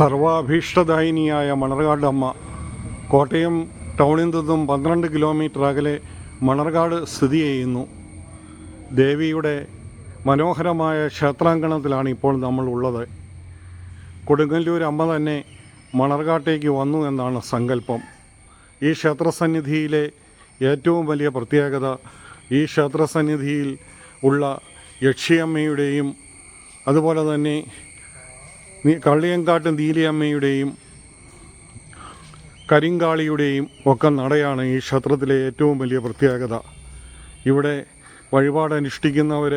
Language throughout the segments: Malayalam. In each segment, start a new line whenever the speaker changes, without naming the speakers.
സർവാഭീഷ്ടദായിനിയായ മണർകാട് അമ്മ കോട്ടയം ടൗണിൽ നിന്നും 12 കിലോമീറ്റർ അകലെ മണർകാട് സ്ഥിതി ചെയ്യുന്നു. ദേവിയുടെ മനോഹരമായ ക്ഷേത്രാങ്കണത്തിലാണ് ഇപ്പോൾ നമ്മൾ ഉള്ളത്. കൊടുങ്ങല്ലൂർ അമ്മ തന്നെ മണർകാട്ടേക്ക് വന്നു എന്നാണ് സങ്കല്പം. ഈ ക്ഷേത്രസന്നിധിയിലെ ഏറ്റവും വലിയ പ്രത്യേകത ഈ ക്ഷേത്രസന്നിധിയിൽ ഉള്ള യക്ഷിയമ്മയുടെയും അതുപോലെ തന്നെ കള്ളിയങ്കാട്ട് നീലിയമ്മയുടെയും കരിങ്കാളിയുടെയും ഒക്കെ നടയാണ് ഈ ക്ഷേത്രത്തിലെ ഏറ്റവും വലിയ പ്രത്യേകത. ഇവിടെ വഴിപാടനുഷ്ഠിക്കുന്നവർ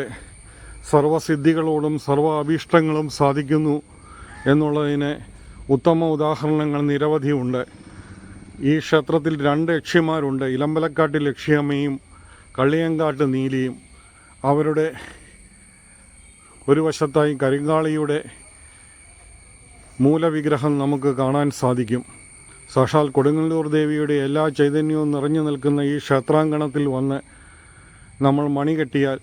സർവസിദ്ധികളോടും സർവ അഭീഷ്ടങ്ങളും സാധിക്കുന്നു എന്നുള്ളതിന് ഉത്തമ ഉദാഹരണങ്ങൾ നിരവധിയുണ്ട്. ഈ ക്ഷേത്രത്തിൽ 2 യക്ഷിമാരുണ്ട്, ഇലമ്പലക്കാട്ട് ലക്ഷിയമ്മയും കള്ളിയങ്കാട്ട് നീലിയും. അവരുടെ ഒരു വശത്തായി കരിങ്കാളിയുടെ മൂലവിഗ്രഹം നമുക്ക് കാണാൻ സാധിക്കും. സാക്ഷാൽ കൊടുങ്ങല്ലൂർ ദേവിയുടെ എല്ലാ ചൈതന്യവും നിറഞ്ഞു നിൽക്കുന്ന ഈ ക്ഷേത്രാങ്കണത്തിൽ വന്ന് നമ്മൾ മണി കെട്ടിയാൽ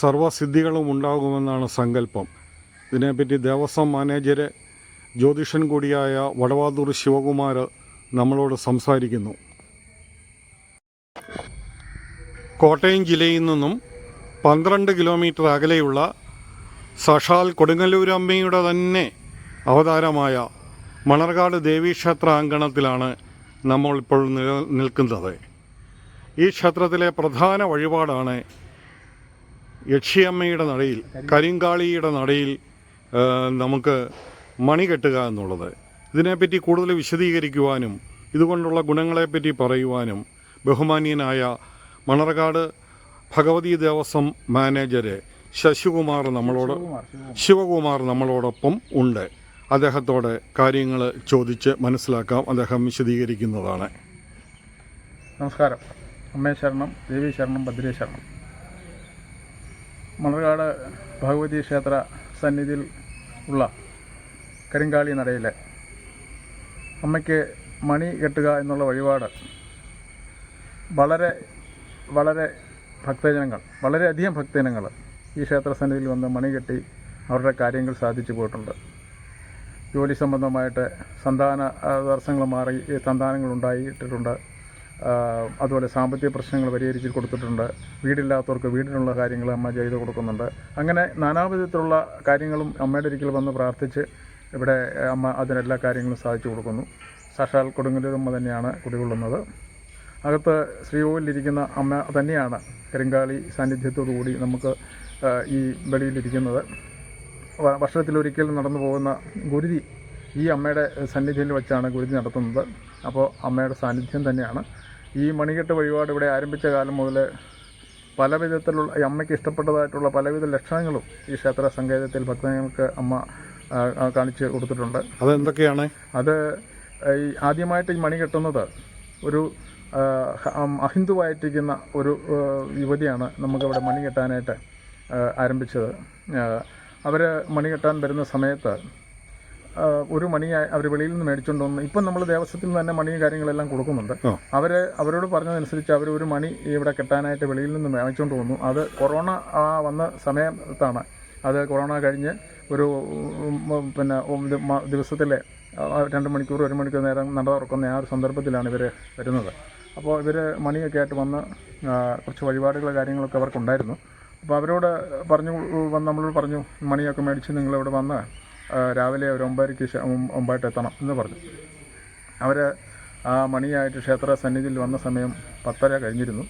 സർവസിദ്ധികളും ഉണ്ടാകുമെന്നാണ് സങ്കല്പം. ഇതിനെപ്പറ്റി ദേവസ്വം മാനേജർ ജ്യോതിഷൻ കൂടിയായ വടവാതൂർ ശിവകുമാർ നമ്മളോട് സംസാരിക്കുന്നു. കോട്ടയം ജില്ലയിൽ നിന്നും 12 കിലോമീറ്റർ അകലെയുള്ള സാക്ഷാൽ കൊടുങ്ങല്ലൂരമ്മയുടെ തന്നെ അവതാരമായ മണർകാട് ദേവീക്ഷേത്ര അങ്കണത്തിലാണ് നമ്മളിപ്പോൾ നിൽക്കുന്നത്. ഈ ക്ഷേത്രത്തിലെ പ്രധാന വഴിപാടാണ് യക്ഷിയമ്മയുടെ നടയിൽ, കരിങ്കാളിയുടെ നടയിൽ നമുക്ക് മണി കെട്ടുക എന്നുള്ളത്. ഇതിനെപ്പറ്റി കൂടുതൽ വിശദീകരിക്കുവാനും ഇതുകൊണ്ടുള്ള ഗുണങ്ങളെപ്പറ്റി പറയുവാനും ബഹുമാന്യനായ മണർകാട് ഭഗവതി ദേവസ്വം മാനേജർ ശിവകുമാർ നമ്മളോടൊപ്പം ഉണ്ട്. അദ്ദേഹത്തോട് കാര്യങ്ങൾ ചോദിച്ച് മനസ്സിലാക്കാം. അദ്ദേഹം വിശദീകരിക്കുന്നതാണ്.
നമസ്കാരം. അമ്മേ ശരണം, ദേവി ശരണം, ഭദ്രേ ശരണം. മണർകാട് ഭഗവതി ക്ഷേത്ര സന്നിധിയിൽ ഉള്ള കരിങ്കാളി നടയിൽ അമ്മയ്ക്ക് മണി കെട്ടുക എന്നുള്ള വഴിപാട് വളരെയധികം ഭക്തജനങ്ങൾ ഈ ക്ഷേത്രസന്നിധിയിൽ വന്ന് മണി കെട്ടി അവരുടെ കാര്യങ്ങൾ സാധിച്ചു പോയിട്ടുണ്ട്. ജോലി സംബന്ധമായിട്ട് തടസ്സങ്ങൾ മാറി സന്താനങ്ങളുണ്ടായിട്ടുണ്ട്. അതുപോലെ സാമ്പത്തിക പ്രശ്നങ്ങൾ പരിഹരിച്ച് കൊടുത്തിട്ടുണ്ട്. വീടില്ലാത്തവർക്ക് വീടിനുള്ള കാര്യങ്ങൾ അമ്മ ചെയ്ത് കൊടുക്കുന്നുണ്ട്. അങ്ങനെ നാനാവിധത്തിലുള്ള കാര്യങ്ങളും അമ്മയുടെ ഒരിക്കൽ വന്ന് പ്രാർത്ഥിച്ച് ഇവിടെ അമ്മ അതിനെല്ലാ കാര്യങ്ങളും സാധിച്ചു കൊടുക്കുന്നു. സാക്ഷാൽ കൊടുങ്ങല്ലൂർ അമ്മ തന്നെയാണ് കുടികൊള്ളുന്നത്. അകത്ത് ശ്രീകോവിലിരിക്കുന്ന അമ്മ തന്നെയാണ് കരിങ്കാളി സാന്നിധ്യത്തോടു കൂടി നമുക്ക് ഈ വെളിയിലിരിക്കുന്നത്. വർഷത്തിലൊരിക്കൽ നടന്നു പോകുന്ന ഗുരുതി ഈ അമ്മയുടെ സന്നിധിയിൽ വെച്ചാണ് ഗുരുതി നടത്തുന്നത്. അപ്പോൾ അമ്മയുടെ സാന്നിധ്യം തന്നെയാണ്. ഈ മണികെട്ട് വഴിപാട് ഇവിടെ ആരംഭിച്ച കാലം മുതൽ പല വിധത്തിലുള്ള അമ്മയ്ക്ക് ഇഷ്ടപ്പെട്ടതായിട്ടുള്ള പലവിധ ലക്ഷണങ്ങളും ഈ ക്ഷേത്ര സങ്കേതത്തിൽ ഭക്തജനങ്ങൾക്ക് അമ്മ കാണിച്ച് കൊടുത്തിട്ടുണ്ട്.
അതെന്തൊക്കെയാണ്?
അത് ഈ ആദ്യമായിട്ട് ഈ മണി കെട്ടുന്നത് ഒരു അഹിന്ദുവായിട്ടിരിക്കുന്ന ഒരു യുവതിയാണ് നമുക്കിവിടെ മണി കെട്ടാനായിട്ട് ആരംഭിച്ചത്. അവർ മണി കെട്ടാൻ വരുന്ന സമയത്ത് ഒരു മണി അവർ വെളിയിൽ നിന്ന് മേടിച്ചുകൊണ്ട് വന്ന്, ഇപ്പം നമ്മൾ ദേവസ്വത്തിൽ നിന്ന് തന്നെ മണിയും കാര്യങ്ങളെല്ലാം കൊടുക്കുന്നുണ്ട്. അവരോട് പറഞ്ഞതനുസരിച്ച് അവർ ഒരു മണി ഇവിടെ കെട്ടാനായിട്ട് വെളിയിൽ നിന്ന് മേടിച്ചുകൊണ്ട് വന്നു. അത് കൊറോണ വന്ന സമയത്താണ്. അത് കൊറോണ കഴിഞ്ഞ് ഒരു ദിവസത്തിലെ 2 മണിക്കൂർ 1 മണിക്കൂർ നേരം നട തുറക്കുന്ന ആ ഒരു സന്ദർഭത്തിലാണ് ഇവർ വരുന്നത്. അപ്പോൾ ഇവർ മണിയൊക്കെ ആയിട്ട് വന്ന് കുറച്ച് വഴിപാടുകൾ കാര്യങ്ങളൊക്കെ അവർക്കുണ്ടായിരുന്നു. അപ്പോൾ അവരോട് നമ്മളോട് പറഞ്ഞു മണിയൊക്കെ മേടിച്ച് നിങ്ങളിവിടെ വന്ന് രാവിലെ ഒരു 9:00 എത്തണം എന്ന് പറഞ്ഞു. അവർ ആ മണിയായിട്ട് ക്ഷേത്ര സന്നിധിയിൽ വന്ന സമയം 10:30 കഴിഞ്ഞിരുന്നു.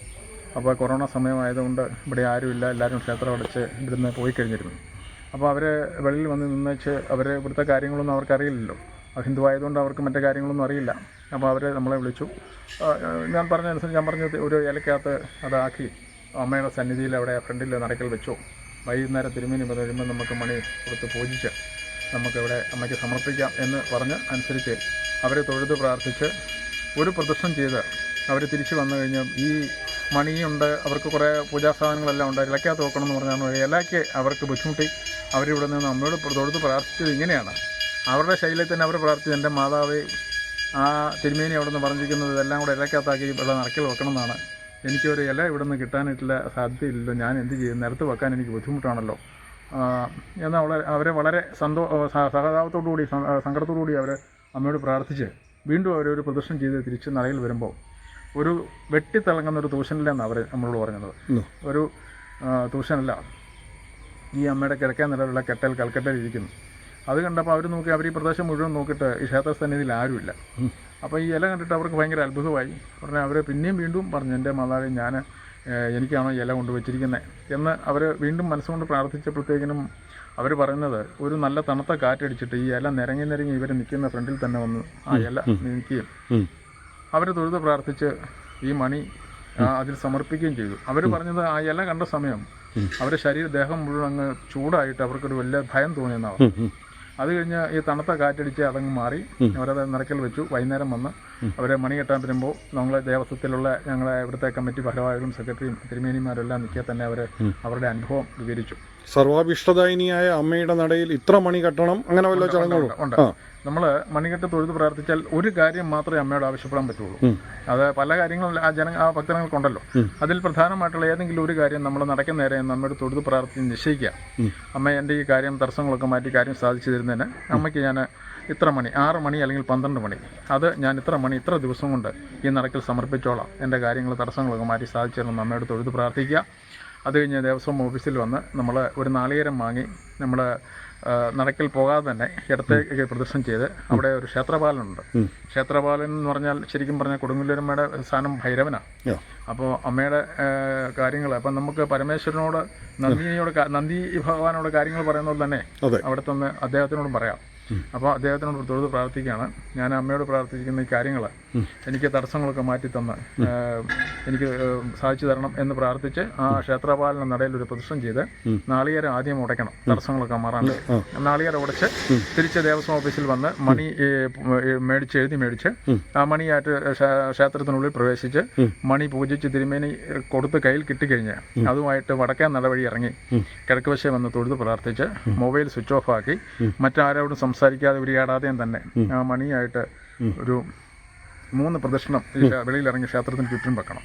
അപ്പോൾ കൊറോണ സമയമായതുകൊണ്ട് ഇവിടെ ആരുമില്ല, എല്ലാവരും ക്ഷേത്രം അടച്ച് ഇവിടുന്ന് പോയി കഴിഞ്ഞിരുന്നു. അപ്പോൾ അവർ വെളിയിൽ വന്ന് നിന്നേച്ച് ഇവിടുത്തെ കാര്യങ്ങളൊന്നും അവർക്കറിയില്ലല്ലോ. ഹിന്ദുവായതുകൊണ്ട് അവർക്ക് മറ്റു കാര്യങ്ങളൊന്നും അറിയില്ല. അപ്പോൾ അവർ നമ്മളെ വിളിച്ചു. ഞാൻ പറഞ്ഞ ഒരു ഇലക്കകത്ത് അതാക്കി അമ്മയുടെ സന്നിധിയിൽ അവിടെ ഫ്രണ്ടിൽ നടക്കൽ വെച്ചു. വൈകുന്നേരം തിരുമേനി വരുമ്പോൾ നമുക്ക് മണി കൊടുത്ത് പൂജിച്ച് നമുക്കിവിടെ അമ്മയ്ക്ക് സമർപ്പിക്കാം എന്ന് പറഞ്ഞ് അനുസരിച്ച് അവരെ തൊഴുത് പ്രാർത്ഥിച്ച് ഒരു പ്രദക്ഷിണം ചെയ്ത് അവർ തിരിച്ചു വന്നു കഴിഞ്ഞ് ഈ മണിയുണ്ട്, അവർക്ക് കുറേ പൂജാസാധനങ്ങളെല്ലാം ഉണ്ട്, ഇലക്കകത്ത് വെക്കണം എന്ന് പറഞ്ഞാൽ ഇലയ്ക്ക് അവർക്ക് ബുദ്ധിമുട്ടി അവരിവിടെ നിന്ന് അമ്മയോട് തൊഴുത് പ്രാർത്ഥിച്ചത് ഇങ്ങനെയാണ്. അവരുടെ ശൈലിയിൽ തന്നെ അവർ പ്രാർത്ഥിച്ചത്, എൻ്റെ മാതാവേ, ആ തിരുമേനി അവിടെ നിന്ന് പറഞ്ഞിരിക്കുന്നത് ഇതെല്ലാം കൂടെ ഇലക്കകത്താക്കി ഇവിടെ നടക്കൽ വെക്കണം എന്നാണ്. എനിക്കൊരു ഇല ഇവിടെ നിന്ന് കിട്ടാനായിട്ടുള്ള സാധ്യതയില്ലല്ലോ, ഞാൻ എന്ത് ചെയ്യും, നിരത്ത് വെക്കാൻ എനിക്ക് ബുദ്ധിമുട്ടാണല്ലോ. എന്നാൽ അവരെ വളരെ സഹതാപത്തോടു കൂടി സങ്കടത്തോടു കൂടി അവർ അമ്മയോട് പ്രാർത്ഥിച്ച് വീണ്ടും അവരൊരു പ്രദർശനം ചെയ്ത് തിരിച്ച് നടയിൽ വരുമ്പോൾ ഒരു വെട്ടിത്തിളങ്ങുന്ന ഒരു തൂഷനിലെന്നാണ് അവർ നമ്മളോട് പറഞ്ഞത്. ഒരു തൂഷനല്ല, ഈ അമ്മയുടെ കിഴക്കേ നിലവിലുള്ള കൽക്കട്ടയിൽ ഇരിക്കുന്നു. അത് കണ്ടപ്പോൾ അവർ നോക്കി, അവർ ഈ പ്രദേശം മുഴുവൻ നോക്കിയിട്ട് ഈ ക്ഷേത്രസന്നിധിയിൽ ആരുമില്ല. അപ്പോൾ ഈ ഇല കണ്ടിട്ട് അവർക്ക് ഭയങ്കര അത്ഭുതമായി. പറഞ്ഞാൽ അവർ പിന്നെയും വീണ്ടും പറഞ്ഞു, എൻ്റെ മാതാവേ, എനിക്കാണോ ഇല കൊണ്ടുവച്ചിരിക്കുന്നത് എന്ന് അവർ വീണ്ടും മനസ്സുകൊണ്ട് പ്രാർത്ഥിച്ചപ്പോഴത്തേക്കിനും അവർ പറയുന്നത്, ഒരു നല്ല തണുത്ത കാറ്റടിച്ചിട്ട് ഈ ഇല നിരങ്ങി ഇവർ നിൽക്കുന്ന ഫ്രണ്ടിൽ തന്നെ വന്ന് ആ ഇല നീക്കുകയും അവർ തൊഴുത് പ്രാർത്ഥിച്ച് ഈ മണി അതിൽ സമർപ്പിക്കുകയും ചെയ്തു. അവർ പറഞ്ഞത് ആ ഇല കണ്ട സമയം അവരുടെ ദേഹം മുഴുവൻ അങ്ങ് ചൂടായിട്ട് അവർക്കൊരു വലിയ ഭയം തോന്നിയെന്നാണ്. അത് കഴിഞ്ഞ് ഈ തണുത്ത കാറ്റടിച്ച് അതങ്ങ് മാറി അവരത് നിറയ്ക്കൽ വെച്ചു. വൈകുന്നേരം വന്ന് അവരെ മണി കെട്ടാൻ വരുമ്പോൾ നമ്മളെ ദേവസ്വത്തിലുള്ള ഞങ്ങളെ ഇവിടുത്തെ കമ്മിറ്റി ഭാരവാഹികളും സെക്രട്ടറിയും തിരുമേനിമാരെല്ലാം നിൽക്കുക തന്നെ അവരുടെ അനുഭവം വിവരിച്ചു.
സർവാഭിഷ്ടദായിനിയായ അമ്മയുടെ നടയിൽ ഇത്ര മണി കെട്ടണം, അങ്ങനെ വല്ല ചടങ്ങുകളും
ഉണ്ട്. നമ്മൾ മണികെട്ട് തൊഴുത് പ്രാർത്ഥിച്ചാൽ ഒരു കാര്യം മാത്രമേ അമ്മയോട് ആവശ്യപ്പെടാൻ പറ്റുള്ളൂ. അത് പല കാര്യങ്ങളും ആ ഭക്തജനങ്ങൾക്കുണ്ടല്ലോ. അതിൽ പ്രധാനമായിട്ടുള്ള ഏതെങ്കിലും ഒരു കാര്യം നമ്മൾ നടക്കുന്ന നേരെ അമ്മയോട് തൊഴുത് പ്രാർത്ഥിച്ച് നിശ്ചയിക്കുക. അമ്മ എൻ്റെ ഈ കാര്യം തടസ്സങ്ങളൊക്കെ മാറ്റി കാര്യം സാധിച്ചു തരുന്നതിന് അമ്മയ്ക്ക് ഞാൻ ഇത്ര മണി, 6 മണി അല്ലെങ്കിൽ 12 മണി, അത് ഞാൻ ഇത്ര മണി ഇത്ര ദിവസം കൊണ്ട് ഈ നടക്കിൽ സമർപ്പിച്ചോളാം, എൻ്റെ കാര്യങ്ങൾ തടസ്സങ്ങളൊക്കെ മാറ്റി സാധിച്ചു തരണം അമ്മയോട് തൊഴുത് പ്രാർത്ഥിക്കുക. അത് കഴിഞ്ഞ് ദേവസ്വം ഓഫീസിൽ വന്ന് നമ്മൾ ഒരു നാളികേരം വാങ്ങി നമ്മൾ നടക്കിൽ പോകാതെ തന്നെ ഇടത്തേക്ക് പ്രദർശനം ചെയ്ത് അവിടെ ഒരു ക്ഷേത്രപാലനുണ്ട്. ക്ഷേത്രപാലൻ എന്ന് പറഞ്ഞാൽ ശരിക്കും പറഞ്ഞാൽ കൊടുങ്ങല്ലൂരമ്മയുടെ സ്ഥാനം ഭൈരവനാണ്. അപ്പോൾ അമ്മയുടെ കാര്യങ്ങൾ, അപ്പം നമുക്ക് പരമേശ്വരനോട് നന്ദി ഭഗവാനോട് കാര്യങ്ങൾ പറയുന്നത് തന്നെ അവിടെ തന്നെ അദ്ദേഹത്തിനോടും പറയാം. അപ്പോൾ അദ്ദേഹത്തിനോട് തൊഴുത് പ്രാർത്ഥിക്കുകയാണ്, ഞാൻ അമ്മയോട് പ്രാർത്ഥിക്കുന്ന ഈ കാര്യങ്ങൾ എനിക്ക് തടസ്സങ്ങളൊക്കെ മാറ്റി തന്ന് എനിക്ക് സാധിച്ചു തരണം എന്ന് പ്രാർത്ഥിച്ച് ആ ക്ഷേത്രപാലന നടയിൽ ഒരു പ്രദർശനം ചെയ്ത് നാളികേരം ആദ്യം ഉടയ്ക്കണം, തടസ്സങ്ങളൊക്കെ മാറാൻ. നാളികേരം ഉടച്ച് തിരിച്ച് ദേവസ്വം ഓഫീസിൽ വന്ന് മണി എഴുതി മേടിച്ച് ആ മണിയായിട്ട് ക്ഷേത്രത്തിനുള്ളിൽ പ്രവേശിച്ച് മണി പൂജിച്ച് തിരുമേനി കൊടുത്ത് കയ്യിൽ കിട്ടിക്കഴിഞ്ഞ് അതുമായിട്ട് വടക്കേ നടവഴി ഇറങ്ങി കിഴക്ക് വശം വന്ന് തൊഴുത് പ്രാർത്ഥിച്ച് മൊബൈൽ സ്വിച്ച് ഓഫ് ആക്കി മറ്റാരോടും സംസാരിക്കാതെ ഉരിയാടാതെയും തന്നെ ആ മണിയായിട്ട് ഒരു 3 പ്രദക്ഷിണം വെളിയിലിറങ്ങി ക്ഷേത്രത്തിന് ചുറ്റും വെക്കണം.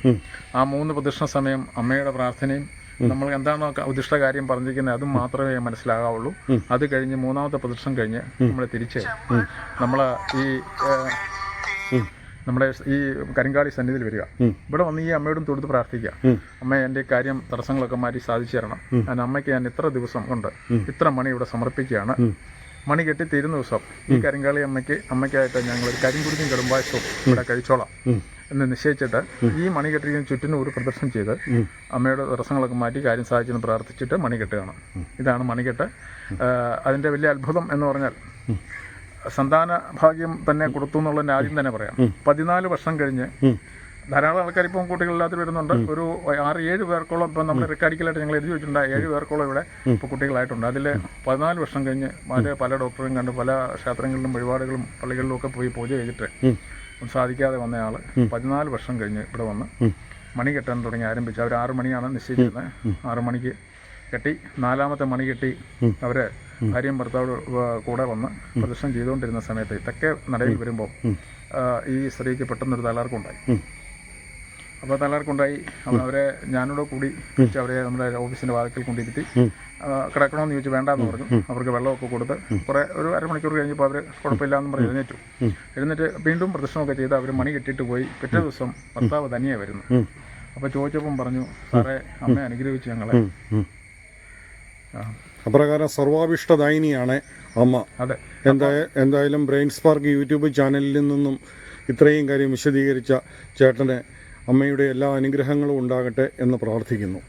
ആ 3 പ്രദക്ഷിണ സമയം അമ്മയുടെ പ്രാർത്ഥനയും നമ്മൾ എന്താണോ ഉദ്ദിഷ്ട കാര്യം പറഞ്ഞിരിക്കുന്നത് അതും മാത്രമേ മനസ്സിലാകാവുള്ളൂ. അത് കഴിഞ്ഞ് 3ാമത്തെ പ്രദക്ഷിണം കഴിഞ്ഞ് നമ്മൾ തിരിച്ച് നമ്മൾ നമ്മുടെ ഈ കരിങ്കാളി സന്നിധിയിൽ വരിക. ഇവിടെ വന്ന് ഈ അമ്മയോടും തൊഴുത് പ്രാർത്ഥിക്കുക, അമ്മ എൻ്റെ കാര്യം തടസ്സങ്ങളൊക്കെ മാറ്റി സാധിച്ചു തരണം, ഞാൻ അമ്മയ്ക്ക് ഞാൻ ഇത്ര ദിവസം കൊണ്ട് ഇത്ര മണി ഇവിടെ സമർപ്പിക്കുകയാണ്. മണി കെട്ടി തീരുന്ന ദിവസം ഈ കരിങ്കാളി അമ്മയ്ക്കായിട്ട് ഞങ്ങൾ ഒരു കരിങ്കുടിക്കും കടുംപായസവും ഇവിടെ കഴിച്ചോളാം എന്ന് നിശ്ചയിച്ചിട്ട് ഈ മണി കെട്ടിന് ചുറ്റിനും ഒരു പ്രദർശനം ചെയ്ത് അമ്മയുടെ തടസ്സങ്ങളൊക്കെ മാറ്റി കാര്യം സാധിച്ചെന്ന് പ്രാർത്ഥിച്ചിട്ട് മണി കെട്ടുകയാണ്. ഇതാണ് മണികെട്ട്. അതിൻ്റെ വലിയ അത്ഭുതം എന്ന് പറഞ്ഞാൽ സന്താന ഭാഗ്യം തന്നെ കൊടുത്തു എന്നുള്ളതിൻ്റെ ആദ്യം തന്നെ പറയാം. 14 വർഷം കഴിഞ്ഞ് ധാരാളം ആൾക്കാർ ഇപ്പം കുട്ടികളില്ലാത്ത വരുന്നുണ്ട്. ഒരു 6-7 പേർക്കോളം ഇപ്പം നമ്മൾ റെക്കാർഡിക്കലായിട്ട് ഞങ്ങൾ എഴുതി വെച്ചിട്ടുണ്ട്. 7 പേർക്കോളം ഇവിടെ ഇപ്പോൾ കുട്ടികളായിട്ടുണ്ട്. അതിൽ 14 വർഷം കഴിഞ്ഞ് പല ഡോക്ടറെയും കണ്ട് പല ക്ഷേത്രങ്ങളിലും വഴിപാടുകളും പള്ളികളിലും ഒക്കെ പോയി പൂജ ചെയ്തിട്ട് സാധിക്കാതെ വന്നയാൾ 14 വർഷം കഴിഞ്ഞ് ഇവിടെ വന്ന് മണി കെട്ടാൻ ആരംഭിച്ചു. അവർ 6 മണിയാണ് നിശ്ചയിച്ചിരുന്നത്. 6 മണിക്ക് കെട്ടി 4ാമത്തെ മണി കെട്ടി അവർ ഭാര്യയും ഭർത്താവ് കൂടെ വന്ന് പ്രദർശനം ചെയ്തുകൊണ്ടിരുന്ന സമയത്ത് തെക്കേ നടയിൽ വരുമ്പോൾ ഈ സ്ത്രീക്ക് പെട്ടെന്നൊരു തലകർക്കമുണ്ടായി. അപ്പോൾ തലകർക്കമുണ്ടായി അവരെ ഞാനോട് കൂടി പിടിച്ച് അവരെ നമ്മുടെ ഓഫീസിൻ്റെ വാതിൽക്കൽ കൊണ്ടിരുത്തി കിടക്കണമെന്ന് ചോദിച്ചു. വേണ്ടാന്ന് പറഞ്ഞു. അവർക്ക് വെള്ളമൊക്കെ കൊടുത്ത് ഒരു അരമണിക്കൂർ കഴിഞ്ഞപ്പോൾ അവർ കുഴപ്പമില്ലാന്ന് പറഞ്ഞ് എഴുന്നേറ്റ് വീണ്ടും പ്രദർശനമൊക്കെ ചെയ്ത് അവർ മണി കെട്ടിയിട്ട് പോയി. പിറ്റേ ദിവസം ഭർത്താവ് തനിയെ വരുന്നു. അപ്പോൾ ചോദിച്ചപ്പം പറഞ്ഞു, സാറേ അമ്മയെ അനുഗ്രഹിച്ചു ഞങ്ങളെ.
അപ്രകാരം സർവാഭിഷ്ടദായിനിയാണ് അമ്മ.
അതെ.
എന്തായാലും ബ്രെയിൻ സ്പാർക്ക് യൂട്യൂബ് ചാനലിൽ നിന്നും ഇത്രയും കാര്യം വിശദീകരിച്ച ചേട്ടന് അമ്മയുടെ എല്ലാ അനുഗ്രഹങ്ങളും ഉണ്ടാകട്ടെ എന്ന് പ്രാർത്ഥിക്കുന്നു.